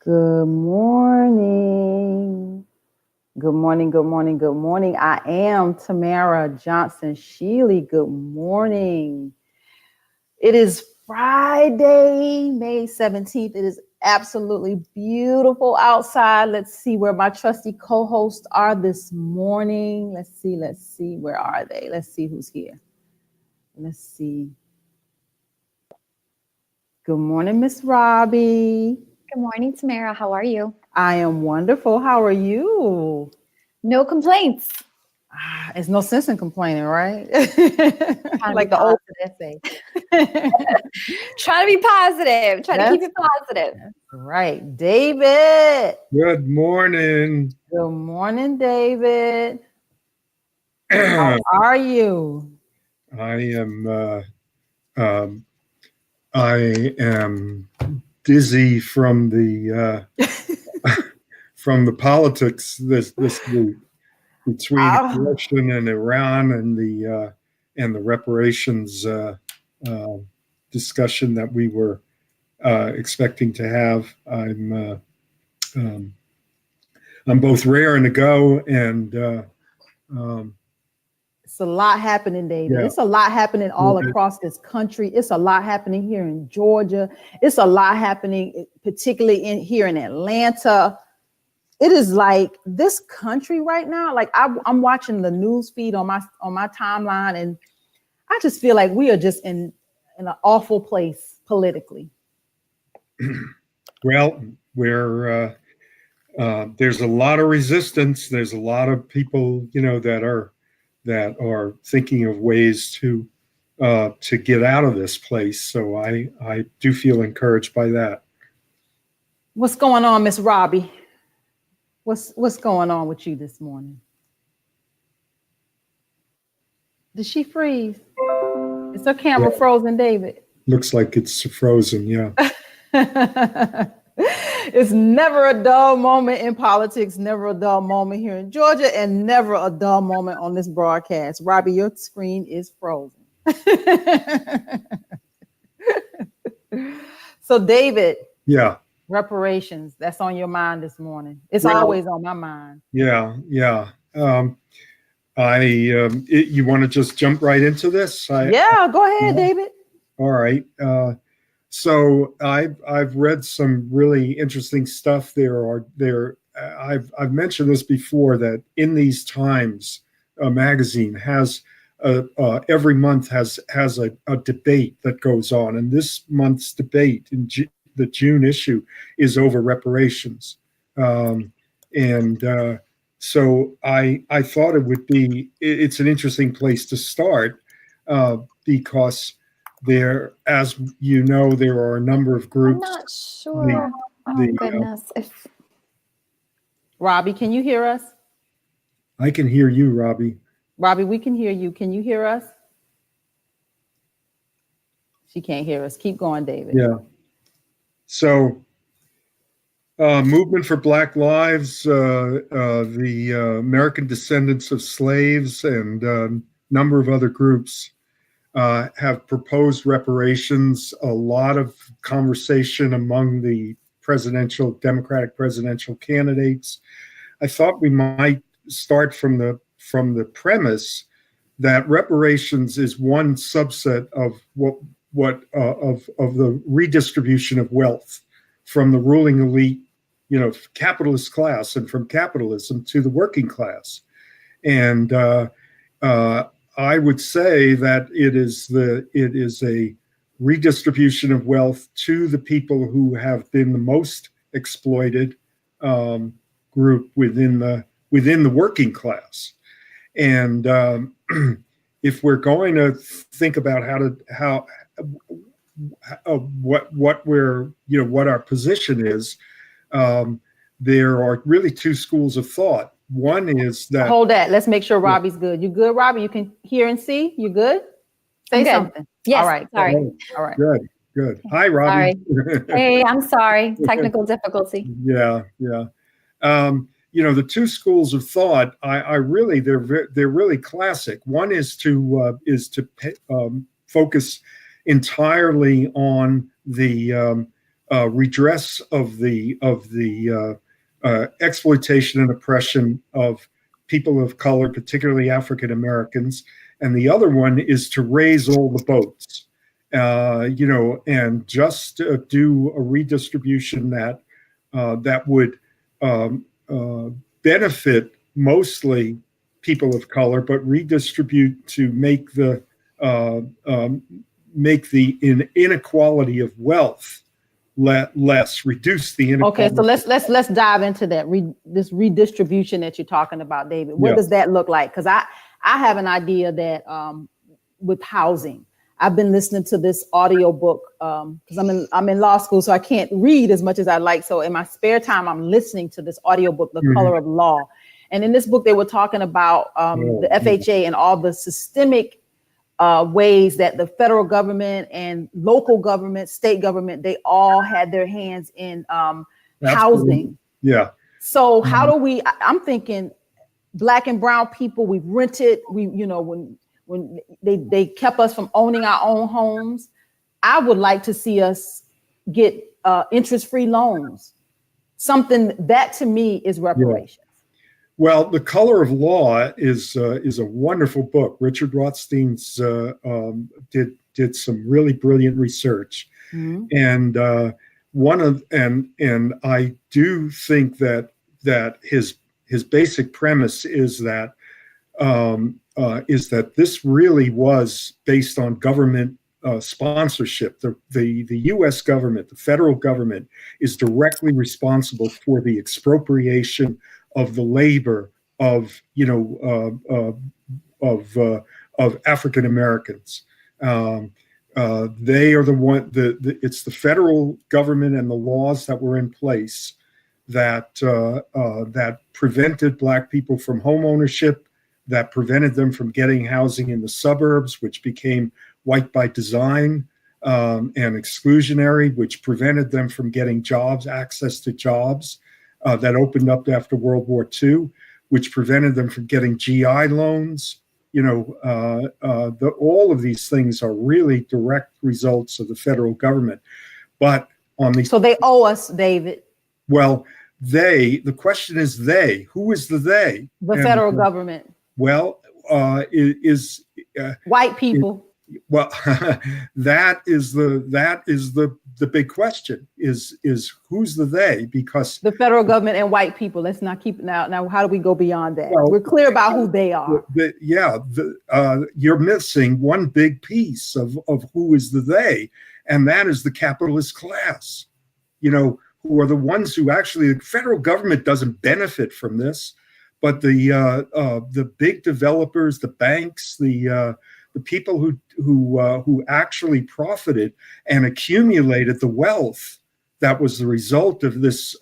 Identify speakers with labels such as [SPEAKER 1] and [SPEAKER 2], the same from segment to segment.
[SPEAKER 1] Good morning. Good morning, good morning, good morning. I am Tamara Johnson Shealey. Good morning. It is Friday, May 17th. It is absolutely beautiful outside. Let's see where my trusty co-hosts are this morning. Let's see. Where are they? Let's see who's here. Let's see. Good morning, Miss Robbie.
[SPEAKER 2] Good morning, Tamara. How are you?
[SPEAKER 1] I am wonderful. How are you?
[SPEAKER 2] No complaints.
[SPEAKER 1] It's no sense in complaining, right?
[SPEAKER 2] Like the old essay. Trying to be positive. Trying to keep it positive.
[SPEAKER 1] Right. David.
[SPEAKER 3] Good morning.
[SPEAKER 1] Good morning, David. How are you?
[SPEAKER 3] I am dizzy from the from the politics this week between Russia and Iran and the reparations discussion that we were expecting to have. I'm both raring to go and
[SPEAKER 1] it's a lot happening, David. Yeah. It's a lot happening all across this country. It's a lot happening here in Georgia. It's a lot happening, particularly here in Atlanta. It is like this country right now. Like I'm watching the news feed on my timeline, and I just feel like we are just in an awful place politically.
[SPEAKER 3] Well, we're there's a lot of resistance. There's a lot of people, that are thinking of ways to get out of this place. So I do feel encouraged by that.
[SPEAKER 1] What's going on, Miss Robbie? What's going on with you this morning? Did she freeze? Is her camera frozen, David?
[SPEAKER 3] Looks like it's frozen, yeah.
[SPEAKER 1] It's never a dull moment in politics, never a dull moment here in Georgia, and never a dull moment on this broadcast. Robbie, your screen is frozen. So, David.
[SPEAKER 3] Yeah.
[SPEAKER 1] Reparations, that's on your mind this morning. It's always on my mind.
[SPEAKER 3] Yeah. You want to just jump right into this?
[SPEAKER 1] Go ahead, David.
[SPEAKER 3] All right. So I've read some really interesting stuff. I've mentioned this before, that in these times, a magazine has every month has a debate that goes on, and this month's debate in the June issue is over reparations, so I thought it's an interesting place to start because there, as you know, there are a number of groups.
[SPEAKER 2] I'm not sure. Goodness.
[SPEAKER 1] Robbie, can you hear us?
[SPEAKER 3] I can hear you, Robbie.
[SPEAKER 1] Robbie, we can hear you. Can you hear us? She can't hear us. Keep going, David.
[SPEAKER 3] Yeah. So, Movement for Black Lives, the American Descendants of Slaves, and a number of other groups have proposed reparations. A lot of conversation among the Democratic presidential candidates. I thought we might start from the premise that reparations is one subset of of the redistribution of wealth from the ruling elite, capitalist class, and from capitalism to the working class. And I would say that it is a redistribution of wealth to the people who have been the most exploited group within the working class. And if we're going to think about what our position is, there are really two schools of thought. One is that.
[SPEAKER 1] Hold that. Let's make sure Robbie's good. You good, Robbie? You can hear and see? You good? Say something.
[SPEAKER 2] Yes.
[SPEAKER 1] All right.
[SPEAKER 2] Sorry.
[SPEAKER 1] All right.
[SPEAKER 3] Good. Hi, Robbie.
[SPEAKER 2] Sorry. Hey, I'm sorry. Technical difficulty.
[SPEAKER 3] Yeah. The two schools of thought, they're really classic. One is to focus entirely on the redress of the exploitation and oppression of people of color, particularly African Americans, and the other one is to raise all the boats, and just do a redistribution that would benefit mostly people of color, but redistribute to make the inequality of wealth less, reduce the inequality.
[SPEAKER 1] Okay, so let's dive into that this redistribution that you're talking about, David. What does that look like? Because I have an idea that with housing, I've been listening to this audio book because I'm in law school, so I can't read as much as I like. So in my spare time, I'm listening to this audio book, The Color of Law. And in this book, they were talking about the FHA and all the systemic ways that the federal government and local government, state government, they all had their hands in housing.
[SPEAKER 3] Yeah.
[SPEAKER 1] So how do we? I'm thinking, Black and brown people, we've rented. When they kept us from owning our own homes, I would like to see us get interest-free loans. Something that to me is reparations.
[SPEAKER 3] Yeah. Well, The Color of Law is a wonderful book. Richard Rothstein's did some really brilliant research, and I do think that his basic premise is that this really was based on government sponsorship. The U.S. government, the federal government, is directly responsible for the expropriation of the labor of African Americans. They are the one. It's the federal government and the laws that were in place that prevented Black people from home ownership, that prevented them from getting housing in the suburbs, which became white by design and exclusionary, which prevented them from getting jobs, access to jobs. That opened up after World War II, which prevented them from getting GI loans. All of these things are really direct results of the federal government. But
[SPEAKER 1] so they owe us, David.
[SPEAKER 3] Well, the question is they. Who is the they?
[SPEAKER 1] The federal government.
[SPEAKER 3] Well, is
[SPEAKER 1] white people.
[SPEAKER 3] Well, that is the big question is who's the they? Because
[SPEAKER 1] the federal government and white people. Let's not keep now. How do we go beyond that? Well, we're clear about who they are.
[SPEAKER 3] You're missing one big piece of who is the they, and that is the capitalist class. Who are the ones who actually, the federal government doesn't benefit from this, but the big developers, the banks, the people who actually profited and accumulated the wealth that was the result of this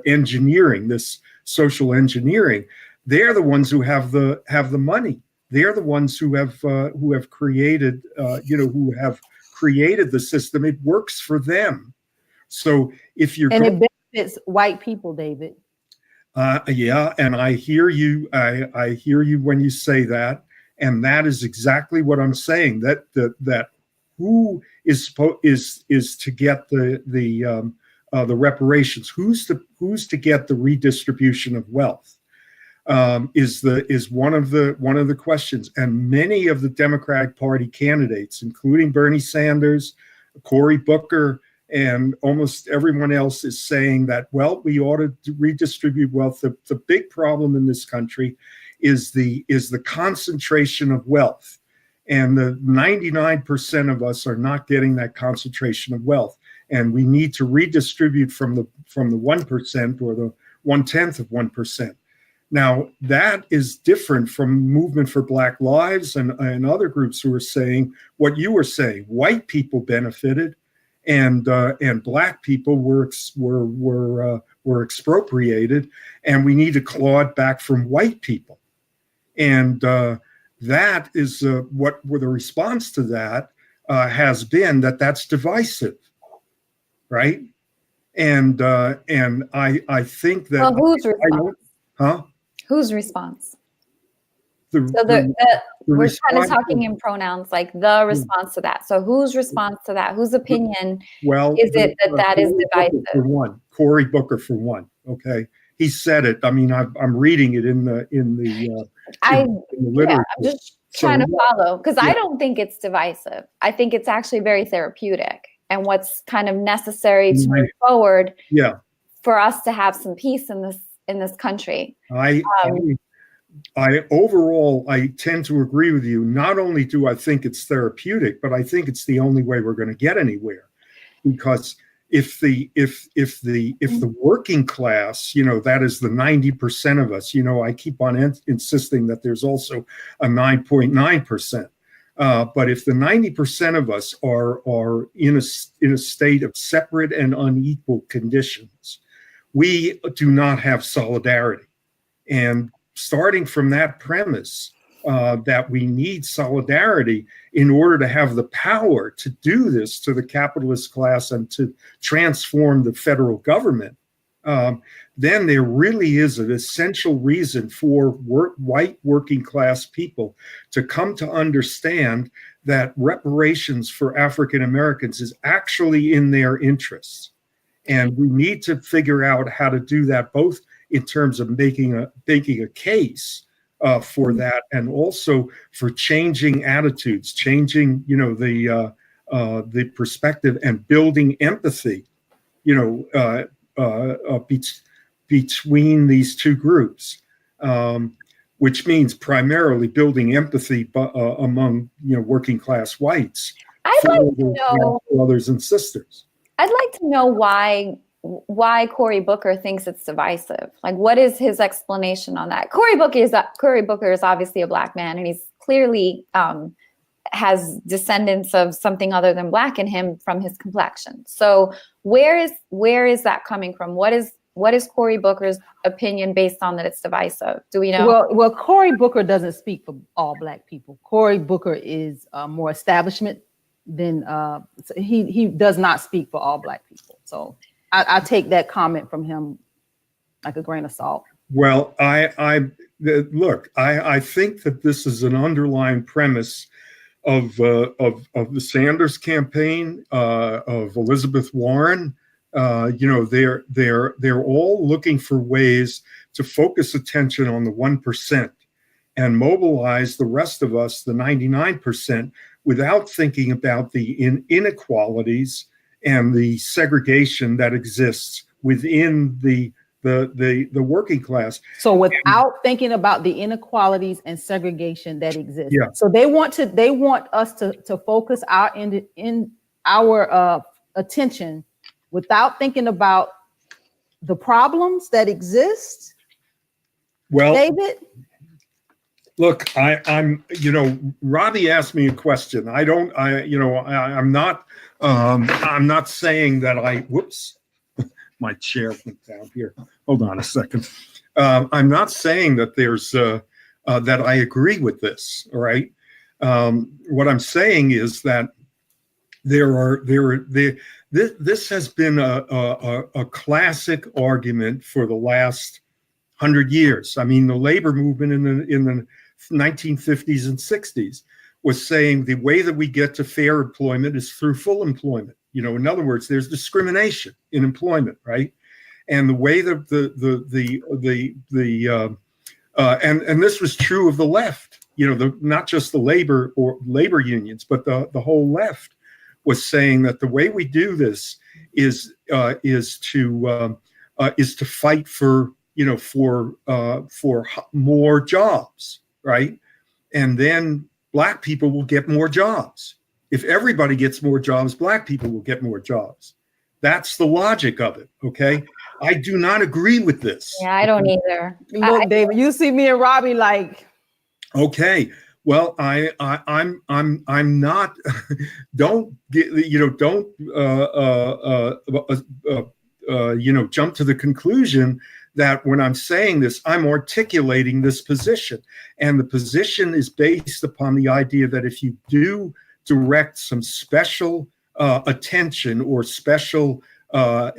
[SPEAKER 3] engineering, this social engineering. They're the ones who have the money. They're the ones who have created who have created the system. It works for them. So if you're
[SPEAKER 1] it benefits white people, David.
[SPEAKER 3] Yeah, and I hear you. I hear you when you say that. And that is exactly what I'm saying. That who is to get the reparations? Who's to get the redistribution of wealth? Is one of the questions. And many of the Democratic Party candidates, including Bernie Sanders, Cory Booker, and almost everyone else, is saying that, well, we ought to redistribute wealth. The big problem in this country is the concentration of wealth, and the 99% of us are not getting that concentration of wealth, and we need to redistribute from the 1% or the 1/10 of 1%. Now that is different from Movement for Black Lives and other groups who are saying what you were saying. White people benefited, and Black people were expropriated, and we need to claw it back from white people. And that is what the response to that has been, that's divisive, right? And I think that.
[SPEAKER 2] Well, whose response?
[SPEAKER 3] Huh?
[SPEAKER 2] Whose response? So we're kind of talking in
[SPEAKER 3] of,
[SPEAKER 2] pronouns, like the response to that. So whose response to that? Whose opinion is it that is divisive?
[SPEAKER 3] For one, Cory Booker for one. Okay, he said it. I mean, I'm reading it in the literature.
[SPEAKER 2] I'm just trying to follow, because I don't think it's divisive. I think it's actually very therapeutic, and what's kind of necessary to move forward.
[SPEAKER 3] Yeah.
[SPEAKER 2] For us to have some peace in this country.
[SPEAKER 3] I overall, I tend to agree with you. Not only do I think it's therapeutic, but I think it's the only way we're going to get anywhere. Because if the working class, that is the 90% of us, I keep on insisting that there's also a 9.9%. But if the 90% of us are in a state of separate and unequal conditions, we do not have solidarity. And starting from that premise, that we need solidarity in order to have the power to do this to the capitalist class and to transform the federal government, then there really is an essential reason for white working class people to come to understand that reparations for African Americans is actually in their interests. And we need to figure out how to do that, both in terms of making a case for that, and also for changing attitudes, changing the perspective, and building empathy, between these two groups, which means primarily building empathy among working class whites.
[SPEAKER 2] I'd like to know,
[SPEAKER 3] brothers and sisters.
[SPEAKER 2] I'd like to know why Cory Booker thinks it's divisive. Like, what is his explanation on that? Cory Booker is obviously a Black man, and he's clearly has descendants of something other than Black in him from his complexion. So where is that coming from? What is Cory Booker's opinion based on that it's divisive? Do we know?
[SPEAKER 1] Well, Cory Booker doesn't speak for all Black people. Cory Booker is more establishment than he does not speak for all Black people. So I take that comment from him like a grain of salt.
[SPEAKER 3] Well, I think that this is an underlying premise of the Sanders campaign, of Elizabeth Warren. They're all looking for ways to focus attention on the 1% and mobilize the rest of us, the 99%, without thinking about the inequalities and the segregation that exists within the working class.
[SPEAKER 1] So without thinking about the inequalities and segregation that exists.
[SPEAKER 3] Yeah.
[SPEAKER 1] So they want us to focus our attention without thinking about the problems that exist.
[SPEAKER 3] Well,
[SPEAKER 1] David?
[SPEAKER 3] Look, I'm Robbie asked me a question. I'm not saying that whoops, my chair went down here. Hold on a second. I'm not saying that there's that I agree with this. All right. What I'm saying is that this has been a classic argument for the last 100 years. I mean, the labor movement in the 1950s and 60s was saying the way that we get to fair employment is through full employment. In other words, there's discrimination in employment, right? And the way that and this was true of the left. Not just the labor unions, but the whole left was saying that the way we do this is to fight for more jobs, right? And then Black people will get more jobs. If everybody gets more jobs, Black people will get more jobs. That's the logic of it. Okay, I do not agree with this.
[SPEAKER 2] Yeah, I don't either.
[SPEAKER 1] Look, David, you see me and Robbie like.
[SPEAKER 3] Okay, well, I'm not. Don't get don't jump to the conclusion that when I'm saying this, I'm articulating this position. And the position is based upon the idea that if you do direct some special attention or special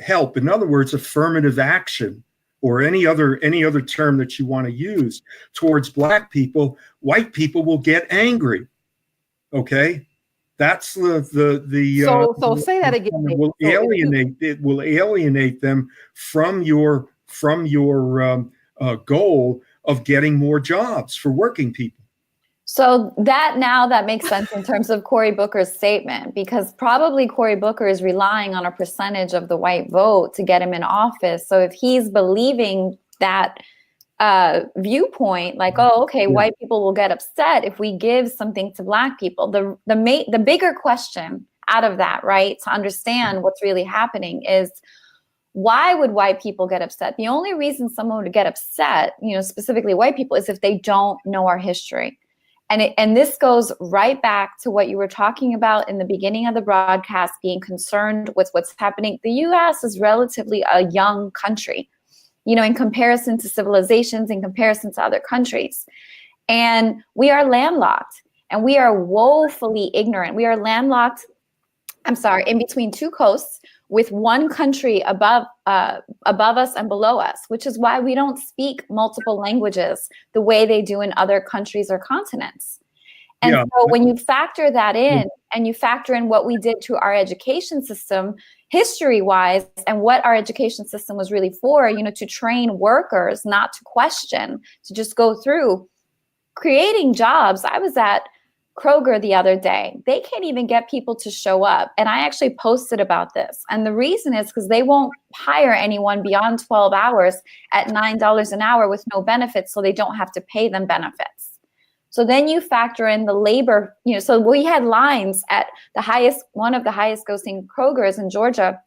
[SPEAKER 3] help, in other words, affirmative action or any other term that you want to use towards black people, white people will get angry. Okay, that's the
[SPEAKER 1] So say that again.
[SPEAKER 3] it will alienate them from your goal of getting more jobs for working people.
[SPEAKER 2] So that makes sense in terms of Cory Booker's statement, because probably Cory Booker is relying on a percentage of the white vote to get him in office. So if he's believing that viewpoint, like, oh, okay, white people will get upset if we give something to black people. The bigger question out of that, right, to understand what's really happening is, why would white people get upset? The only reason someone would get upset, specifically white people, is if they don't know our history. And this goes right back to what you were talking about in the beginning of the broadcast, being concerned with what's happening. The U.S. is relatively a young country, in comparison to civilizations, in comparison to other countries. And we are landlocked, and we are woefully ignorant. We are landlocked, in between two coasts, with one country above us and below us, which is why we don't speak multiple languages the way they do in other countries or continents. And so when you factor that in, and you factor in what we did to our education system, history-wise, and what our education system was really for, to train workers, not to question, to just go through creating jobs. I was at Kroger the other day. They can't even get people to show up. And I actually posted about this. And the reason is because they won't hire anyone beyond 12 hours at $9 an hour with no benefits, so they don't have to pay them benefits. So then you factor in the labor, so we had lines at one of the highest grossing Krogers in Georgia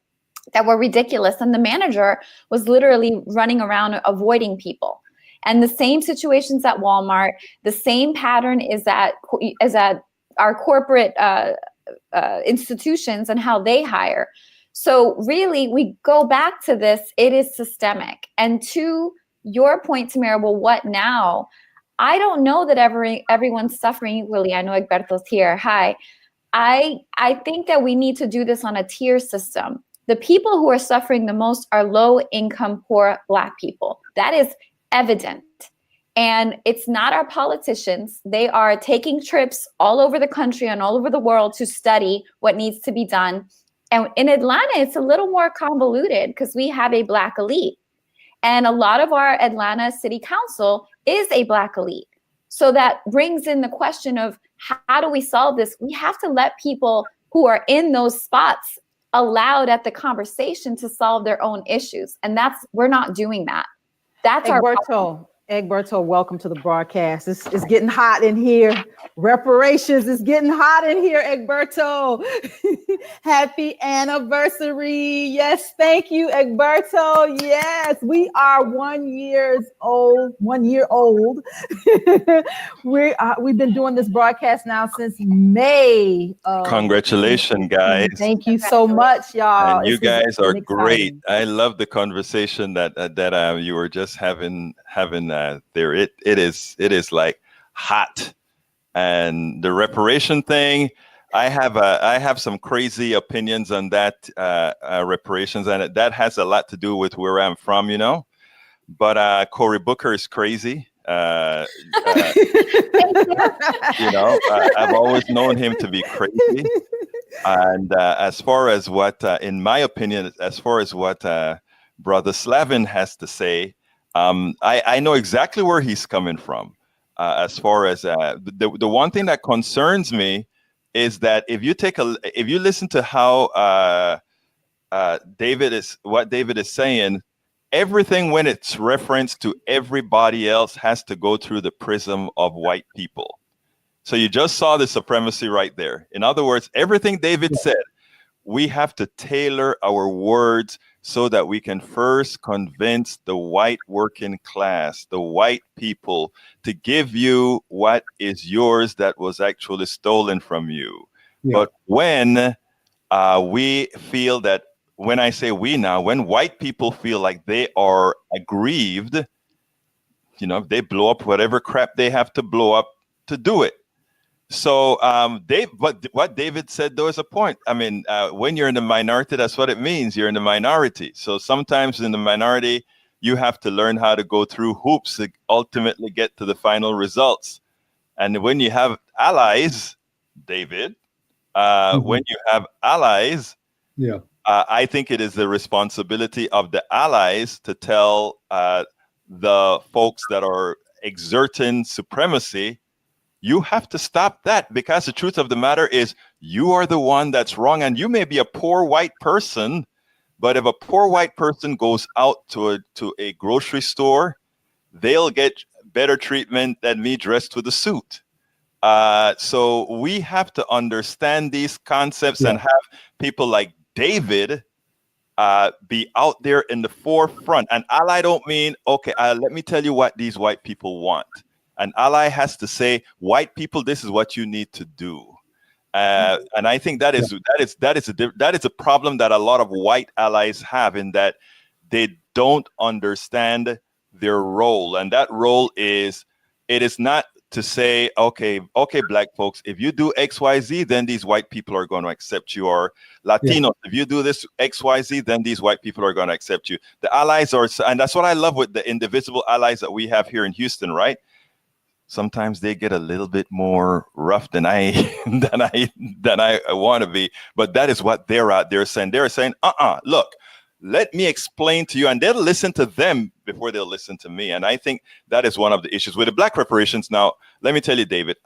[SPEAKER 2] that were ridiculous. And the manager was literally running around avoiding people. And the same situations at Walmart, the same pattern is at our corporate institutions and how they hire. So really, we go back to this, it is systemic. And to your point, Tamara, well, what now? I don't know that everyone's suffering equally. I know Egberto's here. Hi. I think that we need to do this on a tier system. The people who are suffering the most are low-income, poor Black people. That is evident. And it's not our politicians. They are taking trips all over the country and all over the world to study what needs to be done. And in Atlanta, it's a little more convoluted because we have a Black elite. And a lot of our Atlanta City Council is a Black elite. So that brings in the question of, how do we solve this? We have to let people who are in those spots allowed at the conversation to solve their own issues. And we're not doing that. That's
[SPEAKER 1] Egberto, welcome to the broadcast. It's getting hot in here. Reparations is getting hot in here, Egberto. Happy anniversary. Yes, thank you, Egberto. Yes, we are 1 year old. We've been doing this broadcast now since May.
[SPEAKER 4] Congratulations, guys.
[SPEAKER 1] Thank you so much, y'all.
[SPEAKER 4] And you guys are great. I love the conversation that you were just having there. It is like hot. And the reparation thing, I have some crazy opinions on that reparations, and that has a lot to do with where I'm from, But Cory Booker is crazy. I've always known him to be crazy. And as far as what, in my opinion, Brother Slavin has to say, I know exactly where he's coming from. As far as the one thing that concerns me is that if you listen to how David is saying, everything when it's referenced to everybody else has to go through the prism of white people. So you just saw the supremacy right there. In other words, everything David said, we have to tailor our words so that we can first convince the white working class, the white people, to give you what is yours that was actually stolen from you. Yeah. But when we feel that, when I say we now, when white people feel like they are aggrieved, they blow up whatever crap they have to blow up to do it. So but what David said, though, is a point. I mean, when you're in the minority, that's what it means. You're in the minority. So sometimes in the minority, You have to learn how to go through hoops to ultimately get to the final results. And when you have allies, David, when you have allies,
[SPEAKER 3] yeah,
[SPEAKER 4] I think it is the responsibility of the allies to tell the folks that are exerting supremacy, you have to stop that, because the truth of the matter is you are the one that's wrong. And you may be a poor white person, but if a poor white person goes out to a grocery store, they'll get better treatment than me dressed with a suit. So we have to understand these concepts and have people like David be out there in the forefront. And ally don't mean, okay, let me tell you what these white people want. An ally has to say, white people, this is what you need to do. And I think that is a problem that a lot of white allies have, in that they don't understand their role. And that role is, it is not to say, okay, black folks, if you do XYZ, then these white people are going to accept you. Or Latinos, if you do this XYZ, then these white people are going to accept you. The allies are, and that's what I love with the indivisible allies that we have here in Houston, right? Sometimes they get a little bit more rough than I want to be, but that is what they're out there saying. They're saying, look, let me explain to you, and they'll listen to them before they'll listen to me. And I think that is one of the issues with the Black reparations. Now, let me tell you, David,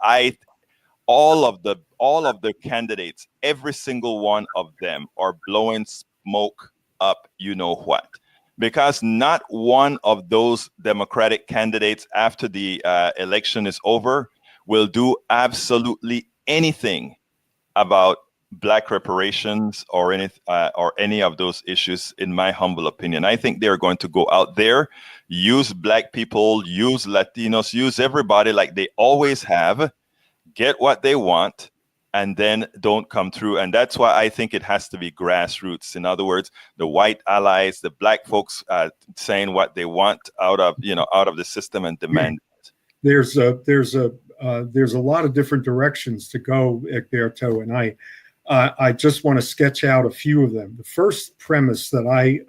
[SPEAKER 4] all of the candidates, every single one of them are blowing smoke up, you know what? Because not one of those Democratic candidates after the election is over will do absolutely anything about Black reparations or any of those issues, in my humble opinion. I think they're going to go out there, use Black people, use Latinos, use everybody like they always have, get what they want, and then don't come through. And that's why I think it has to be grassroots. In other words, the white allies, the Black folks saying what they want out of the system and demand it.
[SPEAKER 3] There's a lot of different directions to go, Egberto, and I just want to sketch out a few of them. The first premise that I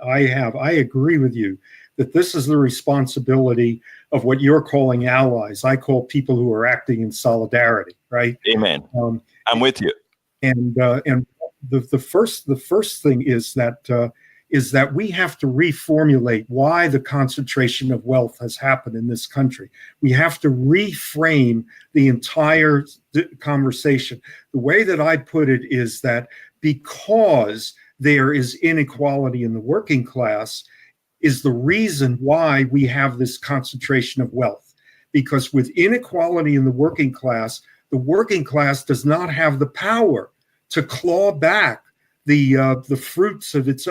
[SPEAKER 3] agree with you that this is the responsibility of what you're calling allies. I call people who are acting in solidarity, right?
[SPEAKER 4] Amen. I'm with you.
[SPEAKER 3] And the first thing is that we have to reformulate why the concentration of wealth has happened in this country. We have to reframe the entire conversation. The way that I put it is that because there is inequality in the working class is the reason why we have this concentration of wealth. Because with inequality in the working class does not have the power to claw back the fruits of its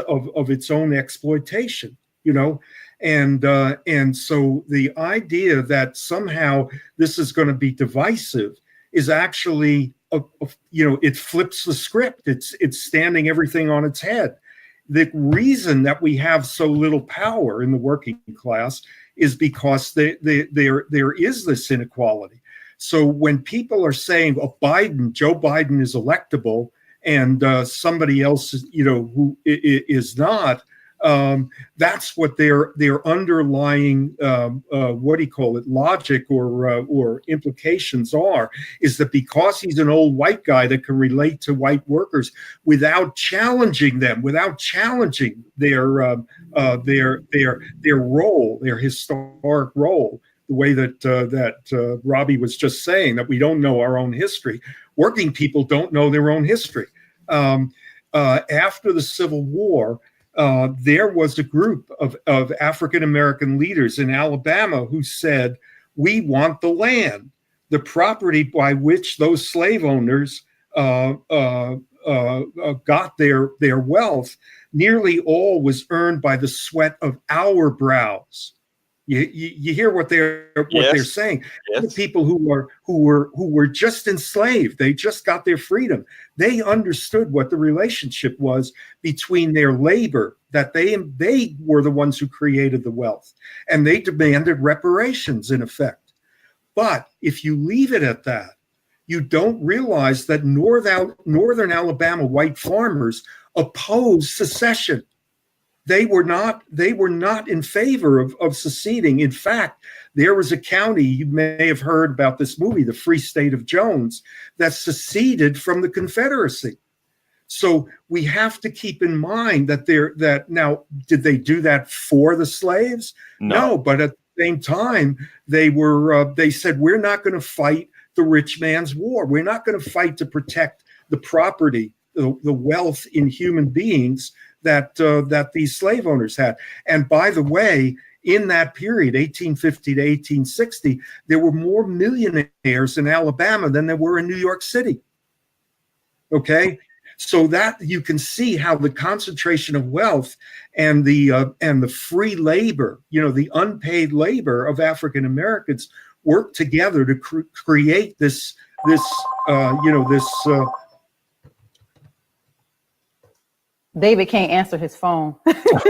[SPEAKER 3] own exploitation, and so the idea that somehow this is going to be divisive is actually it flips the script. It's standing everything on its head. The reason that we have so little power in the working class is because there is this inequality. So when people are saying, Joe Biden is electable, and somebody else, who is not, that's what their underlying logic or implications are, is that because he's an old white guy that can relate to white workers without challenging them, without challenging their role, their historic role, the way that Robbie was just saying, that we don't know our own history. Working people don't know their own history. After the Civil War, there was a group of African-American leaders in Alabama who said, we want the land, the property by which those slave owners got their wealth. Nearly all was earned by the sweat of our brows. You hear what they're saying.
[SPEAKER 4] Yes.
[SPEAKER 3] The people who were just enslaved, they just got their freedom. They understood what the relationship was between their labor, that they were the ones who created the wealth, and they demanded reparations in effect. But if you leave it at that, you don't realize that northern Alabama white farmers opposed secession. they were not in favor of seceding. In fact, there was a county, you may have heard about this movie, the Free State of Jones, that seceded from the Confederacy. So we have to keep in mind that now, did they do that for the slaves? No, but at the same time, they said, we're not going to fight the rich man's war. We're not going to fight to protect the property, the wealth in human beings that these slave owners had. And by the way, in that period, 1850 to 1860, there were more millionaires in Alabama than there were in New York City. Okay? So that you can see how the concentration of wealth and the free labor, the unpaid labor of African Americans work together to create this.
[SPEAKER 1] David can't answer his phone.
[SPEAKER 3] People should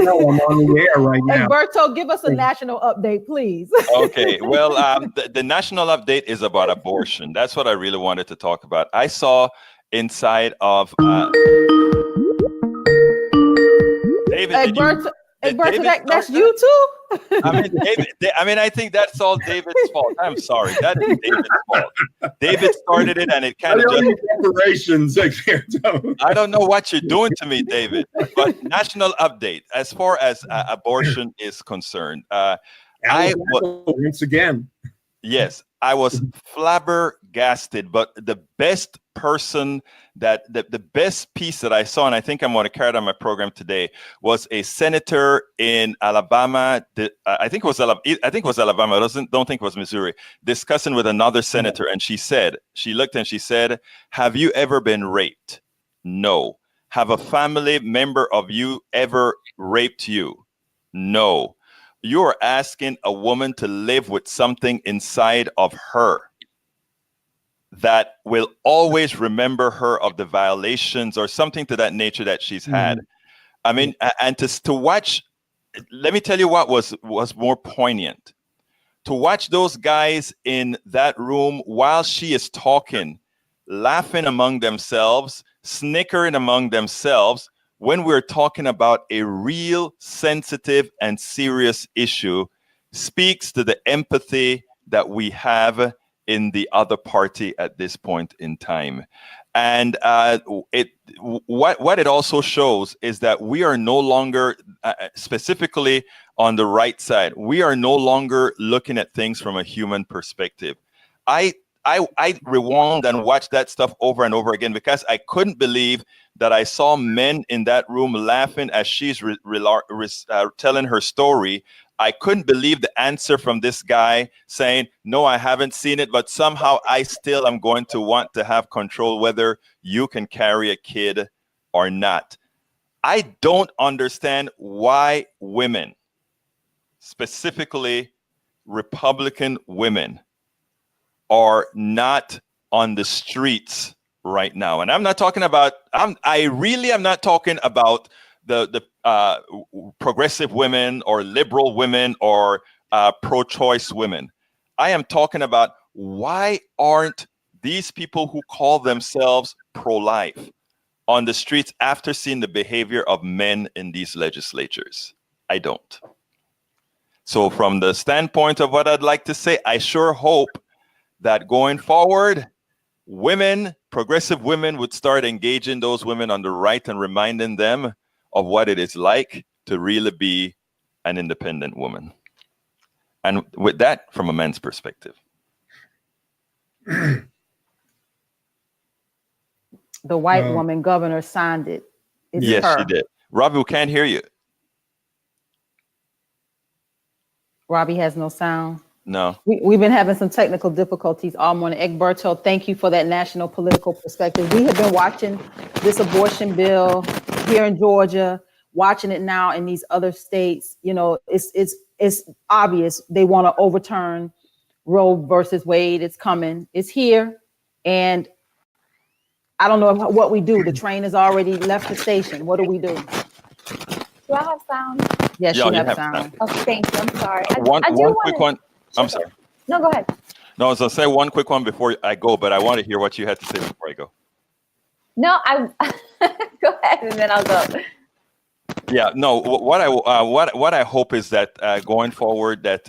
[SPEAKER 3] know I'm on the air right now.
[SPEAKER 1] Egberto, give us a national update, please.
[SPEAKER 4] Okay, well, the national update is about abortion. That's what I really wanted to talk about. I saw inside of David.
[SPEAKER 1] Egberto, that's you too?
[SPEAKER 4] I think that's all David's fault. I'm sorry. That is David's fault. David started it, and it kind of just...
[SPEAKER 3] Reparations,
[SPEAKER 4] I don't know what you're doing to me, David. But national update, as far as abortion is concerned.
[SPEAKER 3] Once again.
[SPEAKER 4] Yes, I was flabbergasted, but the best person the best piece that I saw, and I think I'm going to carry it on my program today, was a senator in Alabama. I think it was Alabama. Don't think it was Missouri. Discussing with another senator, and she looked and she said, "Have you ever been raped?" No. Have a family member of you ever raped you? No. You're asking a woman to live with something inside of her that will always remember her of the violations or something to that nature that she's had. I mean, and to watch, let me tell you what was more poignant. To watch those guys in that room while she is talking, laughing among themselves, snickering among themselves, when we're talking about a real sensitive and serious issue, speaks to the empathy that we have in the other party at this point in time. And what it also shows is that we are no longer, specifically on the right side, we are no longer looking at things from a human perspective. I rewound and watched that stuff over and over again because I couldn't believe that I saw men in that room laughing as she's telling her story. I couldn't believe the answer from this guy saying, "No, I haven't seen it, but somehow I still am going to want to have control whether you can carry a kid or not." I don't understand why women, specifically Republican women, are not on the streets right now. And I'm not talking about, I really am not talking about the progressive women or liberal women or pro-choice women. I am talking about why aren't these people who call themselves pro-life on the streets after seeing the behavior of men in these legislatures? I don't. So from the standpoint of what I'd like to say, I sure hope that going forward, women, progressive women, would start engaging those women on the right and reminding them of what it is like to really be an independent woman. And with that, from a man's perspective.
[SPEAKER 1] The white woman governor signed it. It's
[SPEAKER 4] yes,
[SPEAKER 1] her.
[SPEAKER 4] she did. Robbie, we can't hear you.
[SPEAKER 1] Robbie has no sound.
[SPEAKER 4] No.
[SPEAKER 1] We've been having some technical difficulties all morning. Egberto, thank you for that national political perspective. We have been watching this abortion bill here in Georgia, watching it now in these other states. You know, it's obvious they want to overturn Roe versus Wade. It's coming. It's here. And I don't know what we do. The train has already left the station. What do we do?
[SPEAKER 2] Do I have sound?
[SPEAKER 1] Yes,
[SPEAKER 4] Yeah,
[SPEAKER 1] you have sound.
[SPEAKER 2] Oh, thank you. I'm sorry.
[SPEAKER 4] One quick one. I'm sorry.
[SPEAKER 2] No, go ahead.
[SPEAKER 4] No, I was going to say one quick one before I go, but I want to hear what you had to say before I go.
[SPEAKER 2] No, I go ahead and then I'll go.
[SPEAKER 4] Yeah, no. What I hope is that going forward, that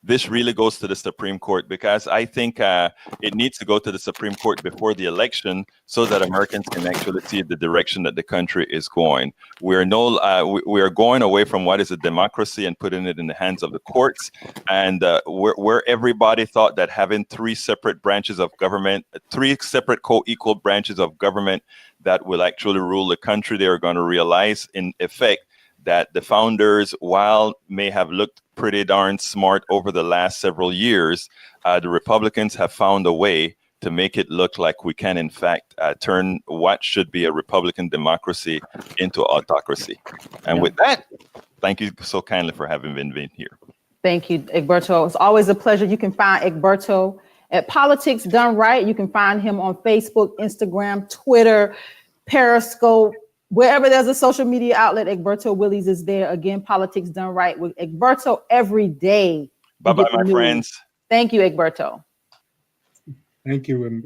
[SPEAKER 4] this really goes to the Supreme Court, because I think it needs to go to the Supreme Court before the election, so that Americans can actually see the direction that the country is going. We are going away from what is a democracy and putting it in the hands of the courts, and where everybody thought that having three separate branches of government, three separate co-equal branches of government that will actually rule the country, they are going to realize in effect that the founders, while may have looked pretty darn smart over the last several years, the Republicans have found a way to make it look like we can, in fact, turn what should be a Republican democracy into autocracy. And with that, thank you so kindly for having been here.
[SPEAKER 1] Thank you, Egberto. It's always a pleasure. You can find Egberto at Politics Done Right. You can find him on Facebook, Instagram, Twitter, Periscope, wherever there's a social media outlet. Egberto Willies is there. Again, Politics Done Right with Egberto every day.
[SPEAKER 4] Bye-bye, my friends.
[SPEAKER 1] Thank you, Egberto.
[SPEAKER 3] Thank you. And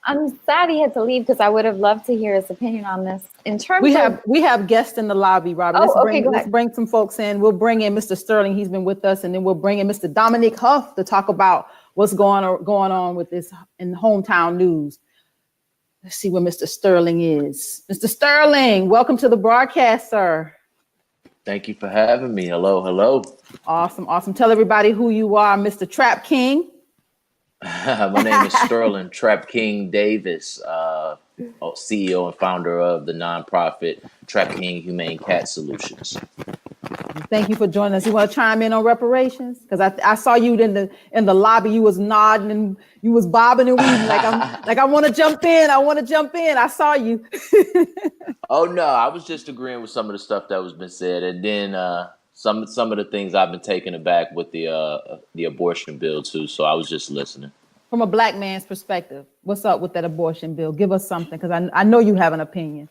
[SPEAKER 2] I'm sad he had to leave, because I would have loved to hear his opinion on this. In terms
[SPEAKER 1] we have guests in the lobby, Robbie. Let's bring some folks in. We'll bring in Mr. Sterling. He's been with us, and then we'll bring in Mr. Dominic Huff to talk about what's going on with this in hometown news. Let's see where Mr. Sterling is. Mr. Sterling, welcome to the broadcast, sir.
[SPEAKER 5] Thank you for having me. Hello, hello.
[SPEAKER 1] Awesome. Tell everybody who you are, Mr. Trap King.
[SPEAKER 5] My name is Sterling Trap King Davis, CEO and founder of the nonprofit Trap King Humane Cat Solutions.
[SPEAKER 1] Thank you for joining us. You want to chime in on reparations? Because I saw you in the lobby. You was nodding and you was bobbing and weaving like I want to jump in. I saw you.
[SPEAKER 5] Oh no, I was just agreeing with some of the stuff that was been said, and then some of the things I've been taken aback with the abortion bill too. So I was just listening.
[SPEAKER 1] From a black man's perspective, what's up with that abortion bill? Give us something, because I know you have an opinion.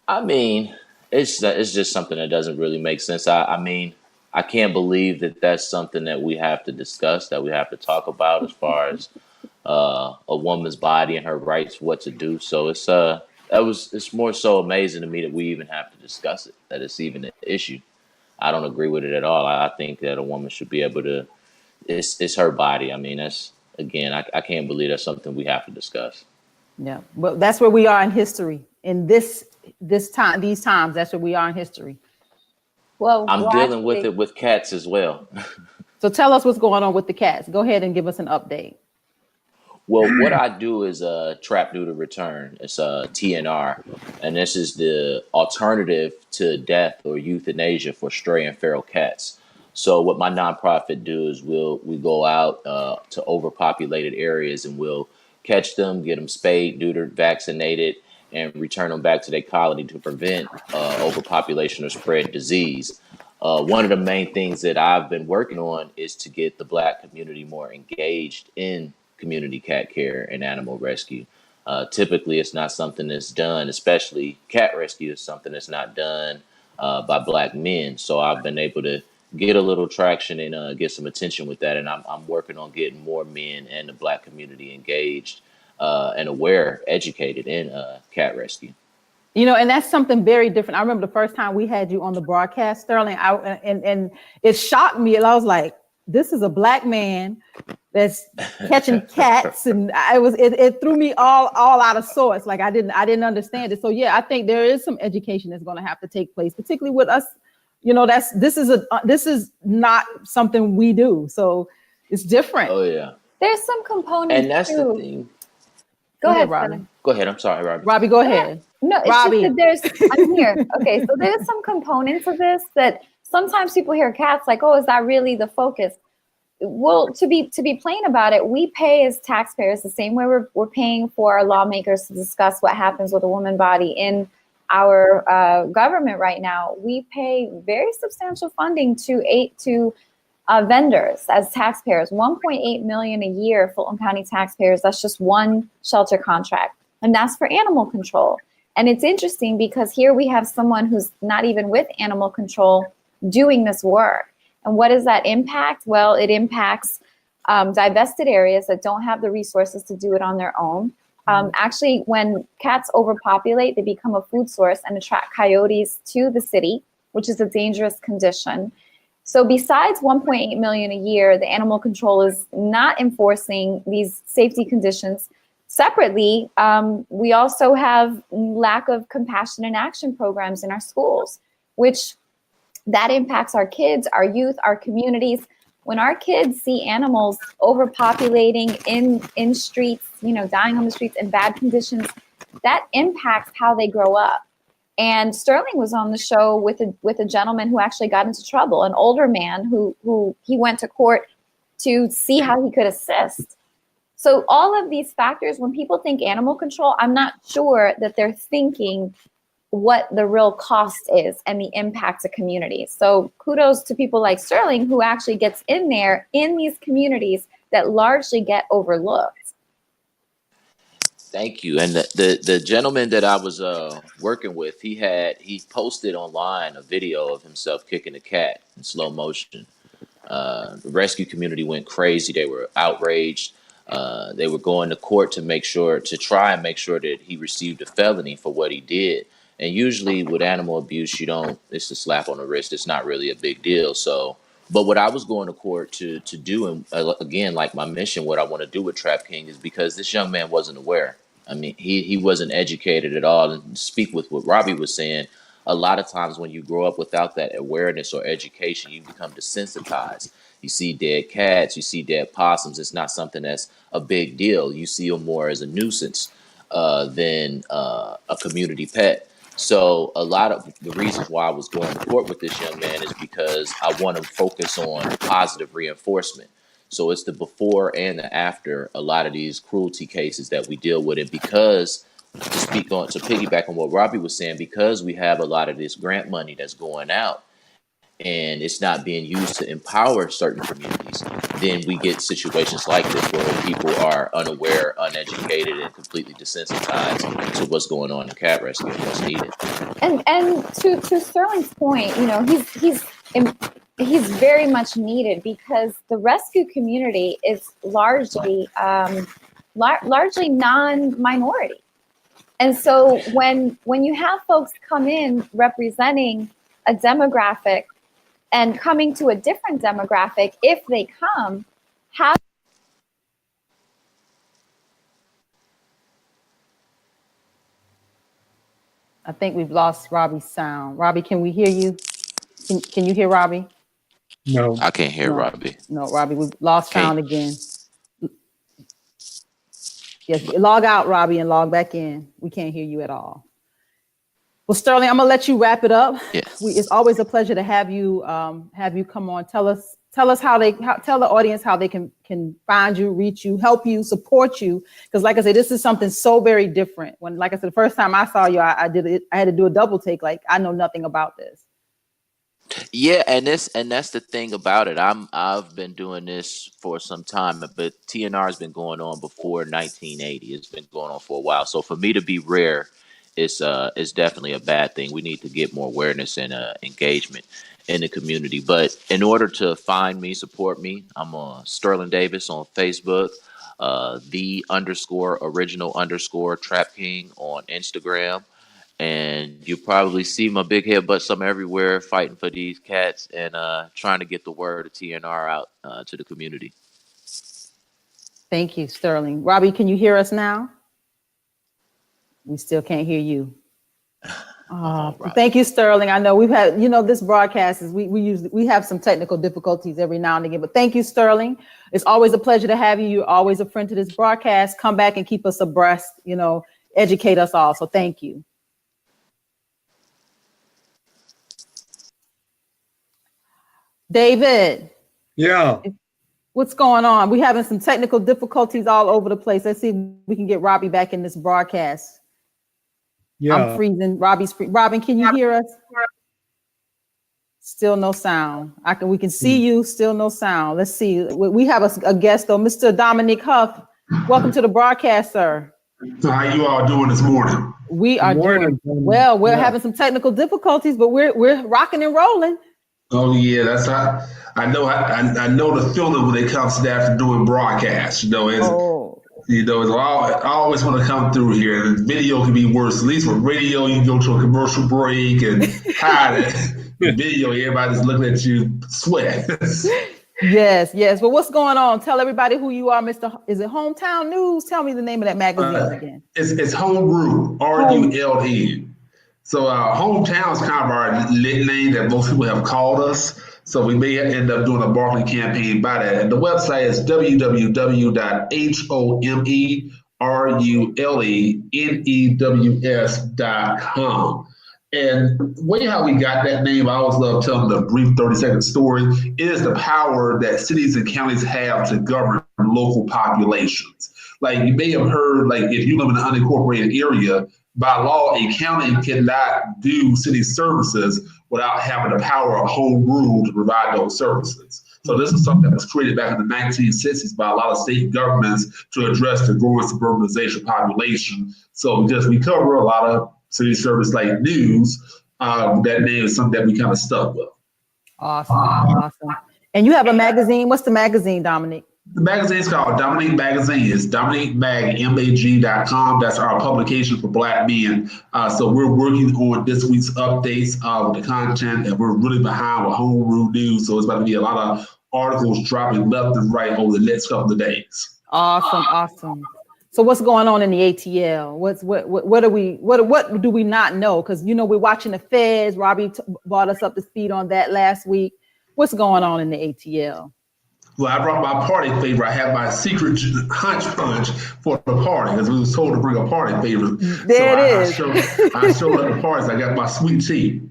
[SPEAKER 5] I mean, it's just something that doesn't really make sense. I mean, I can't believe that that's something that we have to discuss, that we have to talk about, as far as a woman's body and her rights, what to do. So it's more so amazing to me that we even have to discuss it, that it's even an issue. I don't agree with it at all. I think that a woman should be able to, it's her body. I mean, that's, again, I can't believe that's something we have to discuss.
[SPEAKER 1] Yeah, well, that's where we are in history. In these times, that's where we are in history.
[SPEAKER 2] Well,
[SPEAKER 5] I'm dealing with it with cats as well.
[SPEAKER 1] So tell us what's going on with the cats. Go ahead and give us an update.
[SPEAKER 5] Well, what I do is trap neuter return. It's a TNR, and this is the alternative to death or euthanasia for stray and feral cats. So what my nonprofit do is we go out to overpopulated areas, and we'll catch them, get them spayed, neutered, vaccinated, and return them back to their colony to prevent overpopulation or spread disease. One of the main things that I've been working on is to get the Black community more engaged in community cat care and animal rescue. Typically, it's not something that's done, especially cat rescue is something that's not done by Black men. So I've been able to get a little traction and get some attention with that. And I'm working on getting more men and the Black community engaged and aware, educated in cat rescue.
[SPEAKER 1] You know, and that's something very different. I remember the first time we had you on the broadcast, Sterling, and it shocked me. And I was like, this is a Black man that's catching cats, and it threw me all out of sorts. Like I didn't understand it. So yeah, I think there is some education that's going to have to take place, particularly with us. You know, this is not something we do, so it's different.
[SPEAKER 5] Oh yeah,
[SPEAKER 2] there's some components,
[SPEAKER 5] and that's
[SPEAKER 2] too.
[SPEAKER 5] The thing.
[SPEAKER 2] Go ahead,
[SPEAKER 1] Robbie.
[SPEAKER 5] Go ahead. I'm sorry, Robbie.
[SPEAKER 1] Robbie, go ahead.
[SPEAKER 2] No, it's
[SPEAKER 1] Robbie.
[SPEAKER 2] just that I'm here. Okay, so there's some components of this that sometimes people hear cats like, oh, is that really the focus? Well, to be plain about it, we pay as taxpayers the same way we're paying for our lawmakers to discuss what happens with a woman body in our government right now. We pay very substantial funding to vendors as taxpayers, 1.8 million a year, Fulton County taxpayers. That's just one shelter contract, and that's for animal control. And it's interesting because here we have someone who's not even with animal control doing this work. And what does that impact? Well, it impacts divested areas that don't have the resources to do it on their own. Actually, when cats overpopulate, they become a food source and attract coyotes to the city, which is a dangerous condition. So besides 1.8 million a year, the animal control is not enforcing these safety conditions. Separately, we also have lack of compassion and action programs in our schools, which that impacts our kids, our youth, our communities. When our kids see animals overpopulating in streets, dying on the streets in bad conditions, that impacts how they grow up. And Sterling was on the show with a gentleman who actually got into trouble, an older man who he went to court to see how he could assist. So all of these factors, when people think animal control, I'm not sure that they're thinking what the real cost is and the impact to communities. So kudos to people like Sterling, who actually gets in there in these communities that largely get overlooked.
[SPEAKER 5] Thank you. And the gentleman that I was working with, he posted online a video of himself kicking a cat in slow motion. The rescue community went crazy. They were outraged. They were going to court to try and make sure that he received a felony for what he did. And usually with animal abuse, it's a slap on the wrist. It's not really a big deal. So, but what I was going to court to do, and again, like my mission, what I want to do with Trap King is because this young man wasn't aware. I mean, he wasn't educated at all. And speak with what Robbie was saying. A lot of times when you grow up without that awareness or education, you become desensitized. You see dead cats, you see dead possums. It's not something that's a big deal. You see them more as a nuisance than a community pet. So a lot of the reasons why I was going to court with this young man is because I want to focus on positive reinforcement. So it's the before and the after a lot of these cruelty cases that we deal with. And because to piggyback on what Robbie was saying, because we have a lot of this grant money that's going out and it's not being used to empower certain communities, then we get situations like this where people are unaware, uneducated, and completely desensitized to what's going on in cat rescue and what's needed.
[SPEAKER 2] And to Sterling's point, he's very much needed because the rescue community is largely non-minority. And so when you have folks come in representing a demographic and coming to a different demographic, if they come, how
[SPEAKER 1] I think we've lost Robbie's sound. Robbie, can we hear you? Can you hear Robbie?
[SPEAKER 3] No.
[SPEAKER 5] I can't hear Robbie.
[SPEAKER 1] No, Robbie, we've lost sound again. Yes, log out, Robbie, and log back in. We can't hear you at all. Well, Sterling, I'm gonna let you wrap it up.
[SPEAKER 5] Yes.
[SPEAKER 1] It's always a pleasure to have you come on. Tell the audience how they can find you, reach you, help you, support you. Because like I said, this is something so very different. When, like I said, the first time I saw you, I had to do a double take. Like, I know nothing about this.
[SPEAKER 5] Yeah, and that's the thing about it. I've been doing this for some time, but TNR has been going on before 1980. It's been going on for a while. So for me to be rare is definitely a bad thing. We need to get more awareness and engagement in the community. But in order to find me, support me, I'm Sterling Davis on Facebook, _original_ Trap King on Instagram. And you probably see my big head butts. I'm everywhere fighting for these cats and trying to get the word of TNR out to the community.
[SPEAKER 1] Thank you, Sterling. Robbie, can you hear us now? We still can't hear you. Thank you, Sterling. I know we've had, this broadcast is we have some technical difficulties every now and again, but thank you, Sterling. It's always a pleasure to have you. You're always a friend to this broadcast. Come back and keep us abreast, educate us all. So thank you. David.
[SPEAKER 3] Yeah.
[SPEAKER 1] What's going on? We're having some technical difficulties all over the place. Let's see if we can get Robbie back in this broadcast. Yeah. I'm freezing. Robbie's freezing. Robin, can you hear us? Still no sound. We can see you, still no sound. Let's see. We have a guest though, Mr. Dominic Huff. Welcome to the broadcast, sir.
[SPEAKER 6] So how you all doing this morning?
[SPEAKER 1] We are doing well. We're having some technical difficulties, but we're rocking and rolling.
[SPEAKER 6] Oh yeah, that's how I know. I know the feeling when it comes to that after doing broadcasts. You know, I always want to come through here. And video can be worse. At least with radio, you can go to a commercial break and hide it. Video, everybody's looking at you sweat.
[SPEAKER 1] Yes, yes. Well, what's going on? Tell everybody who you are, Mr. Is it Hometown News? Tell me the name of that magazine again.
[SPEAKER 6] It's Homebrew, RULE. So Hometown is kind of our nickname that most people have called us. So we may end up doing a marketing campaign by that. And the website is www.homerulenews.com. And the way how we got that name, I always love telling the brief 30-second story. It is the power that cities and counties have to govern local populations. Like you may have heard, like if you live in an unincorporated area, by law, a county cannot do city services without having the power of home rule to provide those services. So this is something that was created back in the 1960s by a lot of state governments to address the growing suburbanization population. So because we cover a lot of city service like news, that name is something that we kind of stuck with.
[SPEAKER 1] Awesome, awesome. And you have a magazine. What's the magazine, Dominic?
[SPEAKER 6] The magazine is called Dominique Magazine. It's DominiqueMag.com. That's our publication for Black men. So we're working on this week's updates with the content, and we're really behind with home rule news. So it's about to be a lot of articles dropping left and right over the next couple of days.
[SPEAKER 1] Awesome, awesome. So what's going on in the ATL? What do we not know? Because we're watching the feds. Robbie brought us up to speed on that last week. What's going on in the ATL?
[SPEAKER 6] Well, I brought my party favor. I have my secret hunch punch for the party because we was told to bring a party favor.
[SPEAKER 1] There it is.
[SPEAKER 6] I showed up at the parties. I got my sweet tea.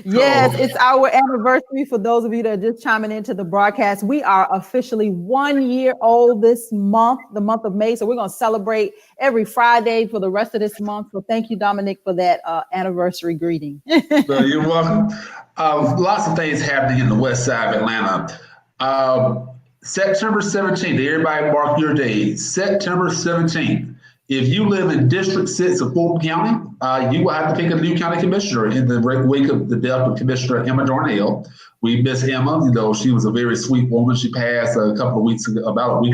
[SPEAKER 1] Yes, it's our anniversary. For those of you that are just chiming into the broadcast, we are officially 1 year old this month, the month of May. So we're going to celebrate every Friday for the rest of this month. So thank you, Dominic, for that anniversary greeting.
[SPEAKER 6] So you're welcome. Lots of things happening in the west side of Atlanta. September 17th, everybody mark your days. September 17th. If you live in District 6 of Fulton County, you will have to pick a new county commissioner in the wake of the death of Commissioner Emma Darnell. We miss Emma. She was a very sweet woman. She passed about a week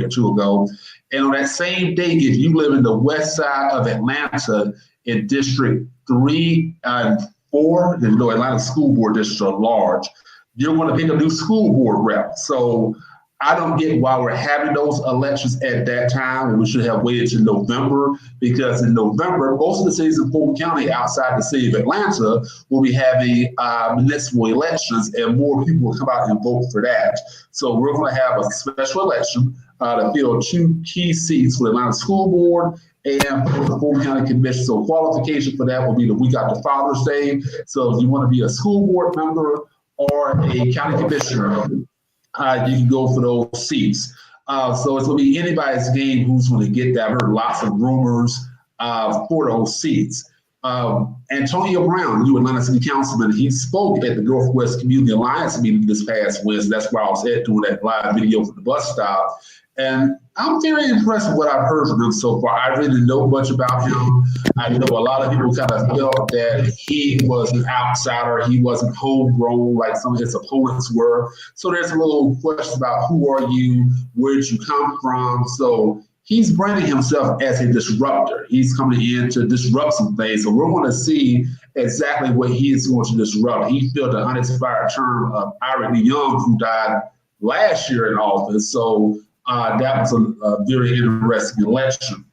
[SPEAKER 6] or two ago. And on that same day, if you live in the west side of Atlanta in District 3 and 4, Atlanta school board districts are large, you're going to pick a new school board rep. So I don't get why we're having those elections at that time when we should have waited to November, because in November, most of the cities in Fulton County outside the city of Atlanta will be having municipal elections, and more people will come out and vote for that. So we're going to have a special election to fill 2 key seats for the Atlanta School Board and for the Fulton County Commission. So qualification for that will be the week after Father's Day. So if you want to be a school board member or a county commissioner, you can go for those seats. So it's going to be anybody's game who's going to get that. I've heard lots of rumors for those seats. Antonio Brown, new Atlanta City Councilman, he spoke at the Northwest Community Alliance meeting this past Wednesday. That's where I was at doing that live video for the bus stop. And I'm very impressed with what I've heard from him so far. I really didn't know much about him. I know a lot of people kind of felt that he was an outsider. He wasn't homegrown like some of his opponents were. So there's a little question about who are you? Where did you come from? So he's branding himself as a disruptor. He's coming in to disrupt some things. So we're going to see exactly what he is going to disrupt. He filled the unexpired term of Ira Young, who died last year in office. So that was a very interesting election.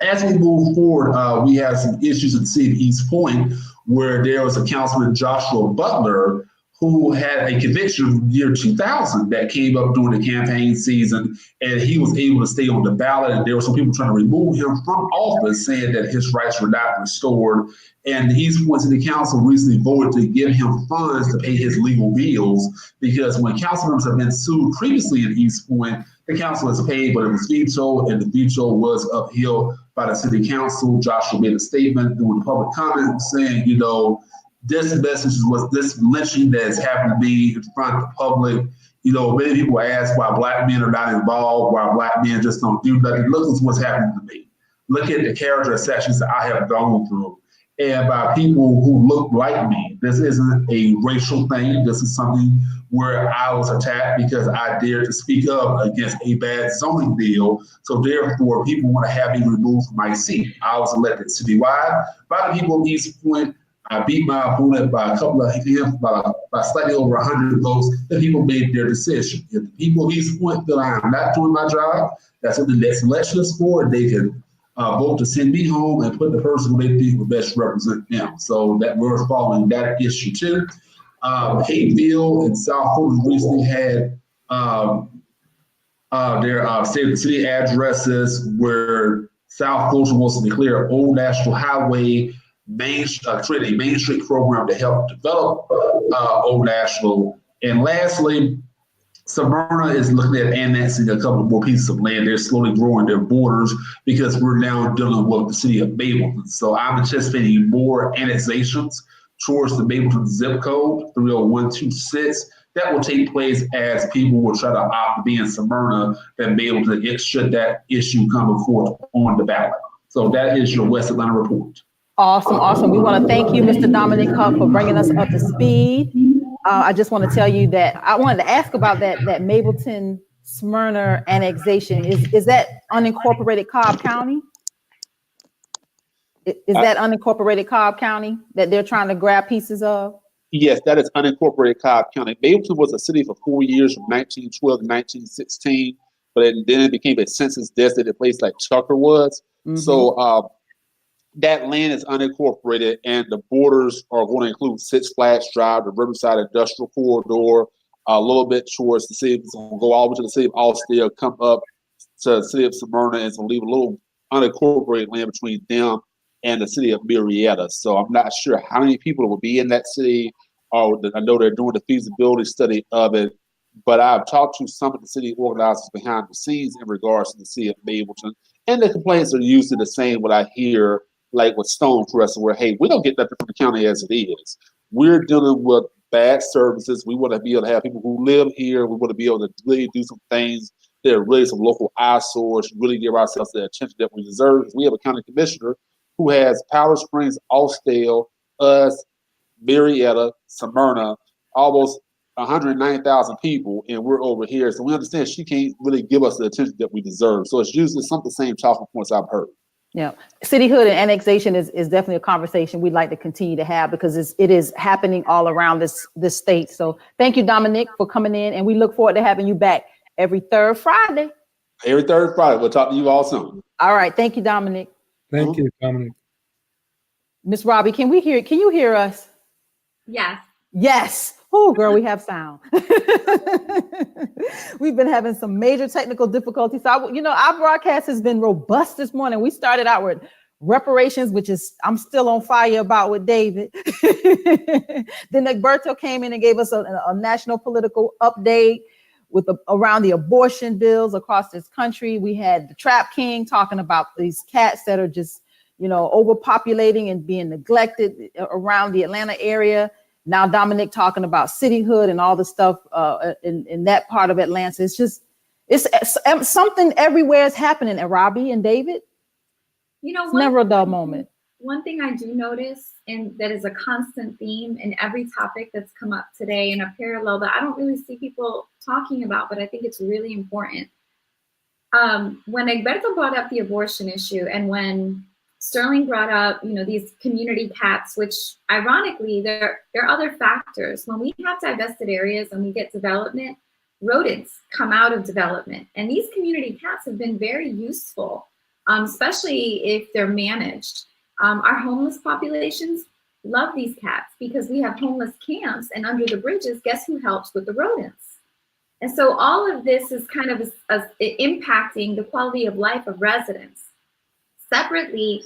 [SPEAKER 6] As we move forward, we have some issues in the city of East Point where there was a councilman, Joshua Butler, who had a conviction from the year 2000 that came up during the campaign season, and he was able to stay on the ballot. And there were some people trying to remove him from office, saying that his rights were not restored. And the East Point City Council recently voted to give him funds to pay his legal bills, because when council members have been sued previously in East Point, the council has paid, but it was vetoed, and the veto was upheld by the city council. Joshua made a statement during the public comment saying, this message was this lynching that is happening to me in front of the public. Many people ask why Black men are not involved, why Black men just don't do nothing. Look at what's happening to me. Look at the character assassins that I have gone through. and by people who look like me. This isn't a racial thing. This is something where I was attacked because I dared to speak up against a bad zoning deal. So therefore, people want to have me removed from my seat. I was elected citywide by the people of East Point. I beat my opponent by a couple of by slightly over 100 votes. The people made their decision. If the people of East Point feel I am not doing my job, that's what the next election is for. They can vote to send me home and put the person who they think will best represent them. So that we're following that issue too. Hateville and South Fulton recently had their state of the city addresses where South Fulton wants to declare Old National Highway create a Main Street program to help develop Old National. And lastly, Smyrna is looking at annexing a couple more pieces of land. They're slowly growing their borders because we're now dealing with the city of Mableton. So I'm anticipating more annexations towards the Mableton zip code, 30126. That will take place as people will try to opt to be in Smyrna and be able to get should that issue come forth on the ballot. So that is your West Atlanta report.
[SPEAKER 1] Awesome. We want to thank you, Mr. Dominic Huff, for bringing us up to speed. I just want to tell you that I wanted to ask about that Mableton Smyrna annexation. Is that unincorporated Cobb County? Is that unincorporated Cobb County that they're trying to grab pieces of?
[SPEAKER 7] Yes, that is unincorporated Cobb County. Mableton was a city for 4 years from 1912 to 1916, but then it became a census designated place like Tucker was. Mm-hmm. So that land is unincorporated, and the borders are going to include Six Flags Drive, the Riverside Industrial Corridor, a little bit towards the city, go all the way to the city of Austell, come up to the city of Smyrna, and so leave a little unincorporated land between them and the city of Marietta. So I'm not sure how many people will be in that city. I know they're doing the feasibility study of it, but I've talked to some of the city organizers behind the scenes in regards to the city of Mableton, and the complaints are usually the same what I hear like with Stonecrest, where, hey, we don't get nothing from the county as it is. We're dealing with bad services. We want to be able to have people who live here. We want to be able to really do some things that are really some local eyesores, really give ourselves the attention that we deserve. We have a county commissioner who has Powder Springs, Austell, us, Marietta, Smyrna, almost 109,000 people, and we're over here. So we understand she can't really give us the attention that we deserve. So it's usually some of the same talking points I've heard.
[SPEAKER 1] Yeah, cityhood and annexation is definitely a conversation we'd like to continue to have because it is happening all around this state. So thank you, Dominic, for coming in, and we look forward to having you back every third Friday.
[SPEAKER 7] Every third Friday. We'll talk to you all soon.
[SPEAKER 1] All right. Thank you, Dominic.
[SPEAKER 3] Thank you, Dominic.
[SPEAKER 1] Miss Robbie, can you hear us?
[SPEAKER 2] Yes.
[SPEAKER 1] Yes. Oh, girl, we have sound. We've been having some major technical difficulties. So, our broadcast has been robust this morning. We started out with reparations, which is I'm still on fire about with David. Then Egberto came in and gave us a national political update around the abortion bills across this country. We had the Trap King talking about these cats that are just, overpopulating and being neglected around the Atlanta area. Now Dominic talking about cityhood and all the stuff in that part of Atlanta. It's something everywhere is happening. And Robbie and David, it's never a dull moment.
[SPEAKER 2] One thing I do notice, and that is a constant theme in every topic that's come up today, and a parallel that I don't really see people talking about, but I think it's really important. When Egberto brought up the abortion issue, and when Sterling brought up, these community cats, which ironically, there are other factors. When we have divested areas and we get development, rodents come out of development. And these community cats have been very useful, especially if they're managed. Our homeless populations love these cats because we have homeless camps, and under the bridges, guess who helps with the rodents? And so all of this is kind of impacting the quality of life of residents. Separately,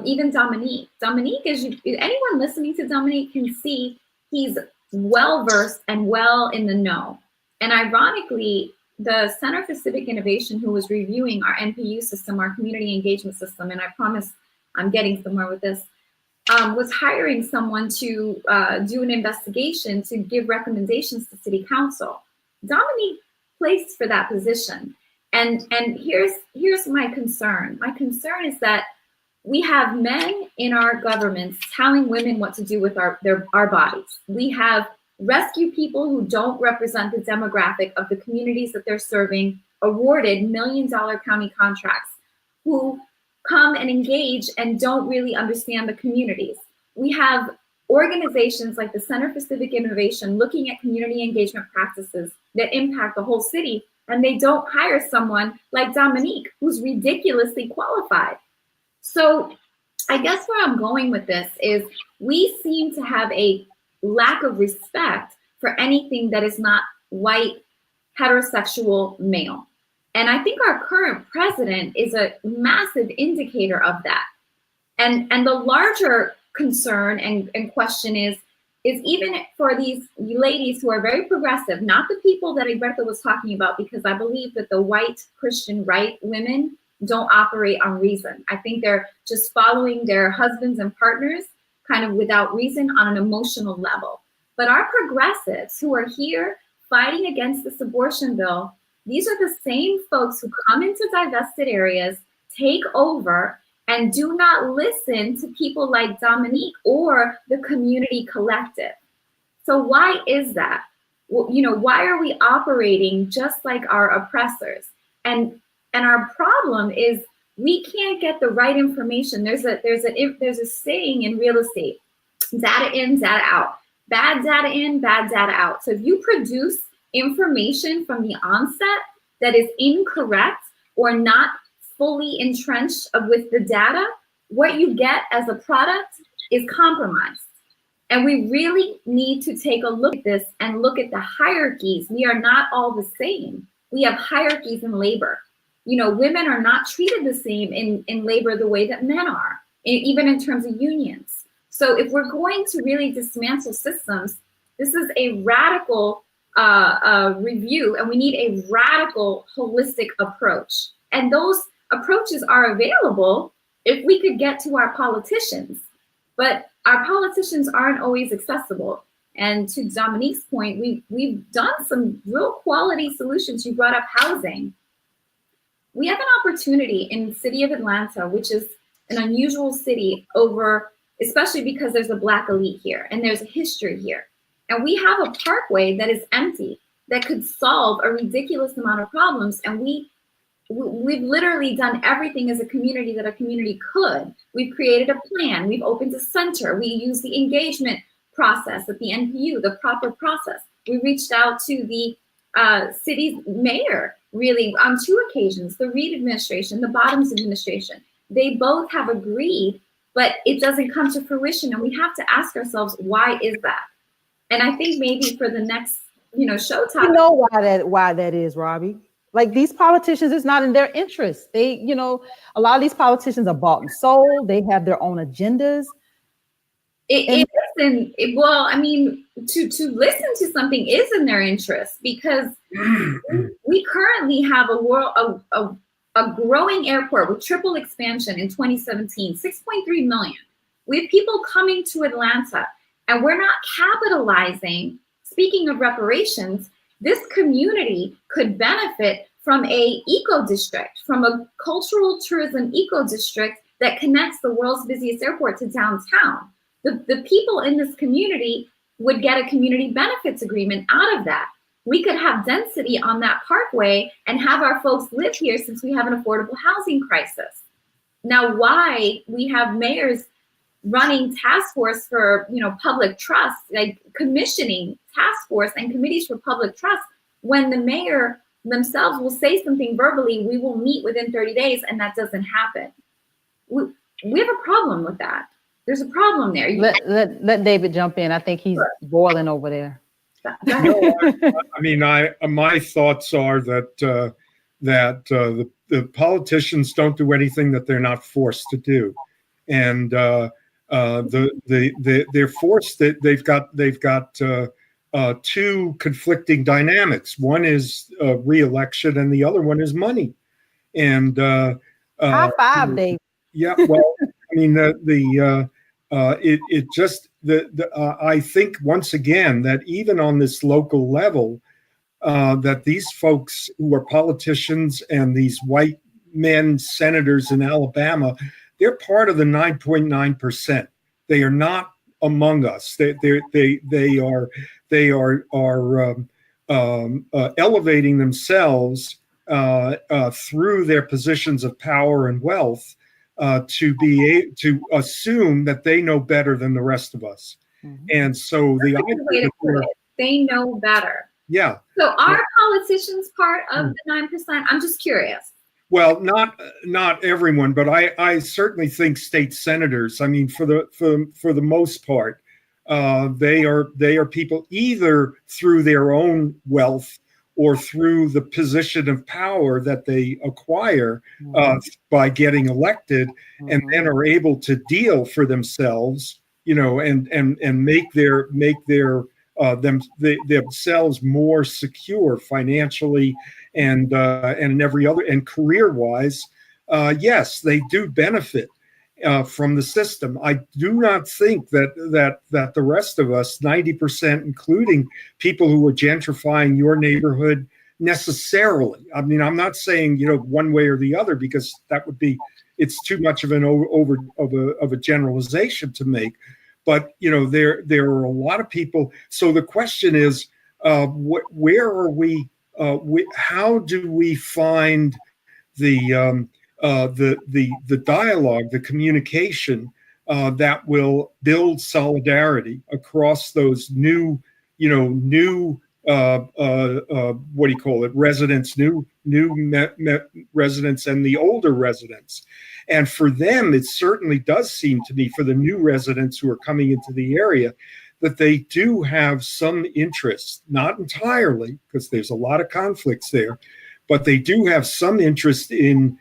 [SPEAKER 2] even Dominique, as anyone listening to Dominique can see, he's well-versed and well in the know. And ironically, the Center for Civic Innovation, who was reviewing our NPU system, our community engagement system, and I promise I'm getting somewhere with this, was hiring someone to do an investigation to give recommendations to City Council. Dominique placed for that position. And here's my concern. My concern is that
[SPEAKER 8] We have men in our governments telling women what to do with our bodies. We have rescue people who don't represent the demographic of the communities that they're serving, awarded $1 million county contracts, who come and engage and don't really understand the communities. We have organizations like the Center for Civic Innovation looking at community engagement practices that impact the whole city, and they don't hire someone like Dominique, who's ridiculously qualified. So I guess where I'm going with this is we seem to have a lack of respect for anything that is not white, heterosexual male. And I think our current president is a massive indicator of that. And the larger concern and question is even for these ladies who are very progressive, not the people that Alberto was talking about, because I believe that the white Christian right women don't operate on reason. I think they're just following their husbands and partners kind of without reason on an emotional level. But our progressives who are here fighting against this abortion bill, these are the same folks who come into divested areas, take over, and do not listen to people like Dominique or the community collective. So why is that? Well, why are we operating just like our oppressors? And our problem is we can't get the right information. There's a saying in real estate: data in, data out. Bad data in, bad data out. So if you produce information from the onset that is incorrect or not fully entrenched with the data, what you get as a product is compromised. And we really need to take a look at this and look at the hierarchies. We are not all the same. We have hierarchies in labor. Women are not treated the same in labor the way that men are, even in terms of unions. So if we're going to really dismantle systems, this is a radical review, and we need a radical holistic approach. And those approaches are available if we could get to our politicians, but our politicians aren't always accessible. And to Dominique's point, we've done some real quality solutions. You brought up housing. We have an opportunity in the city of Atlanta, which is an unusual city especially because there's a Black elite here and there's a history here. And we have a parkway that is empty that could solve a ridiculous amount of problems. And we've literally done everything as a community that a community could. We've created a plan. We've opened a center. We use the engagement process at the NPU, the proper process. We reached out to the city's mayor, really, on 2 occasions, the Reed administration, the Bottoms administration. They both have agreed, but it doesn't come to fruition. And we have to ask ourselves, why is that? And I think maybe for the next, show topic.
[SPEAKER 1] Why that is, Robbie. Like, these politicians, it's not in their interest. They, a lot of these politicians are bought and sold. They have their own agendas.
[SPEAKER 8] Well, I mean, to listen to something is in their interest, because we currently have a growing airport with triple expansion in 2017, 6.3 million. We have people coming to Atlanta, and we're not capitalizing. Speaking of reparations, this community could benefit from a eco district, from a cultural tourism eco district that connects the world's busiest airport to downtown. The people in this community would get a community benefits agreement out of that. We could have density on that parkway and have our folks live here, since we have an affordable housing crisis. Now, why we have mayors running task force for public trust, like commissioning task force and committees for public trust, when the mayor themselves will say something verbally, we will meet within 30 days, and that doesn't happen. We have a problem with that. There's a problem there.
[SPEAKER 1] Let David jump in. I think he's boiling over there.
[SPEAKER 3] No, I mean, my thoughts are that the politicians don't do anything that they're not forced to do, and they're forced. That they've got 2 conflicting dynamics. One is re-election, and the other one is money. And
[SPEAKER 1] high five, Dave.
[SPEAKER 3] Yeah, well, I mean, I think once again that even on this local level, that these folks who are politicians and these white men senators in Alabama, they're part of the 9.9%. They are not among us. They are elevating themselves through their positions of power and wealth to assume that they know better than the rest of us. Mm-hmm. And so
[SPEAKER 8] That's a good way to put it. They know better.
[SPEAKER 3] Yeah.
[SPEAKER 8] So are politicians part of the 9%? I'm just curious.
[SPEAKER 3] Well, not everyone, but I certainly think state senators. I mean, for the most part, they are people either through their own wealth or through the position of power that they acquire by getting elected, and then are able to deal for themselves, and make themselves more secure financially and every other, and career-wise. Yes, they do benefit from the system. I do not think that the rest of us, 90%, including people who are gentrifying your neighborhood, necessarily. I mean, I'm not saying one way or the other, because it's too much of a generalization to make. But there are a lot of people. So the question is, where are we? How do we find the dialogue, the communication that will build solidarity across those new what do you call it? Residents, new residents, and the older residents. And for them, it certainly does seem to me, for the new residents who are coming into the area, that they do have some interest, not entirely, because there's a lot of conflicts there, but they do have some interest in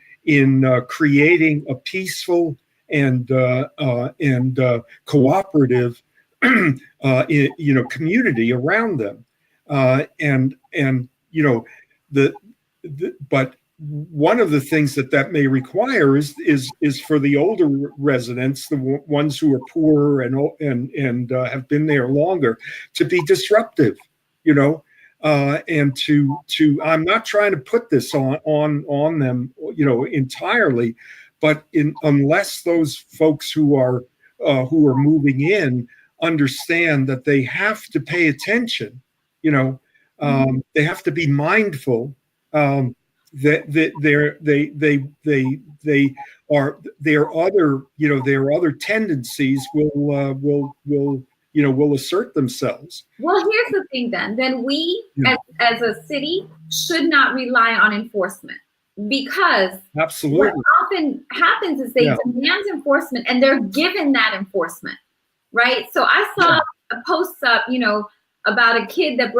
[SPEAKER 3] creating a peaceful and cooperative community around them. But one of the things that may require is for the older residents, the ones who are poorer and have been there longer, to be disruptive, and to I'm not trying to put this on them, entirely, but unless those folks who are moving in understand that they have to pay attention, they have to be mindful that their other tendencies will assert themselves.
[SPEAKER 8] Well, here's the thing then we as a city should not rely on enforcement, because
[SPEAKER 3] absolutely
[SPEAKER 8] what often happens is they demand enforcement and they're given that enforcement, right? So I saw a post up, about a kid that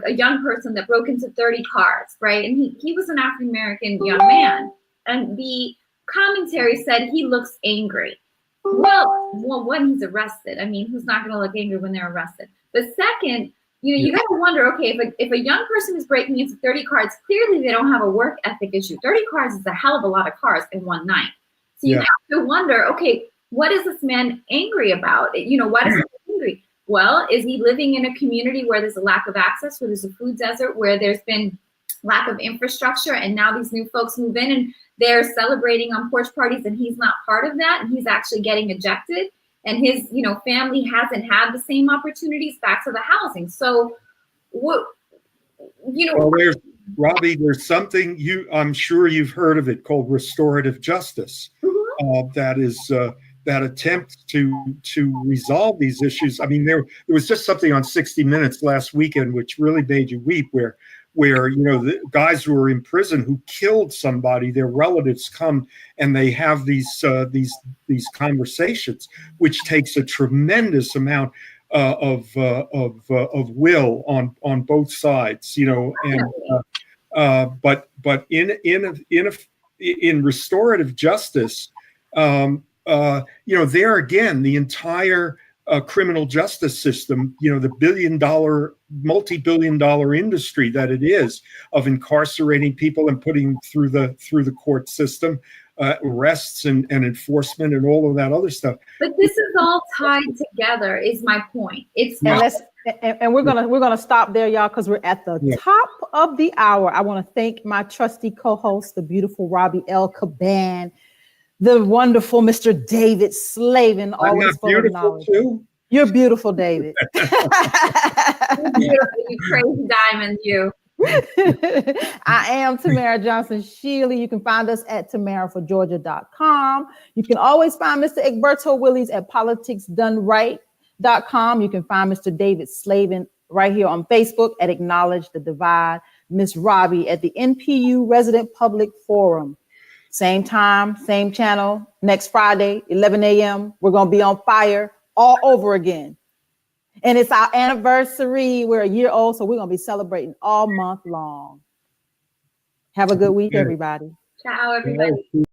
[SPEAKER 8] a young person that broke into 30 cars, right? And he was an African-American young man. And the commentary said he looks angry. Well, when he's arrested, I mean, who's not going to look angry when they're arrested? But second, you got to wonder, okay, if a young person is breaking into 30 cars, clearly they don't have a work ethic issue. 30 cars is a hell of a lot of cars in one night. So you have to wonder, okay, what is this man angry about? Why does he get angry? Well, is he living in a community where there's a lack of access, where there's a food desert, where there's been lack of infrastructure, and now these new folks move in and they're celebrating on porch parties and he's not part of that, and he's actually getting ejected, and his family hasn't had the same opportunities back to the housing. So what
[SPEAKER 3] well, Robbie, there's something I'm sure you've heard of it called restorative justice. That is that attempt to resolve these issues. I mean, there was just something on 60 Minutes last weekend which really made you weep, where the guys who are in prison who killed somebody, their relatives come and they have these conversations, which takes a tremendous amount of will on both sides, but in restorative justice, there again, the entire criminal justice system, the multi-billion-dollar industry that it is of incarcerating people and putting through the court system, arrests and enforcement and all of that other stuff.
[SPEAKER 8] But this is all tied together, is my point.
[SPEAKER 1] And we're gonna stop there, y'all, because we're at the top of the hour. I want to thank my trusty co-host, the beautiful Robbie L. Caban. the wonderful Mr. David Slavin,
[SPEAKER 3] I'm
[SPEAKER 1] always
[SPEAKER 3] not
[SPEAKER 1] full of
[SPEAKER 3] beautiful
[SPEAKER 1] knowledge.
[SPEAKER 3] too.
[SPEAKER 1] You're beautiful, David.
[SPEAKER 8] You're beautiful, you crazy diamond, you.
[SPEAKER 1] I am Tamara Johnson Shealey. You can find us at tamaraforgeorgia.com. You can always find Mr. Egberto Willies at politicsdoneright.com. You can find Mr. David Slavin right here on Facebook at Acknowledge the Divide. Miss Robbie at the NPU Resident Public Forum. Same time, same channel. Next Friday, 11 a.m. We're going to be on fire all over again. And it's our anniversary. We're a year old, so we're going to be celebrating all month long. Have a good week, everybody.
[SPEAKER 8] Ciao, everybody.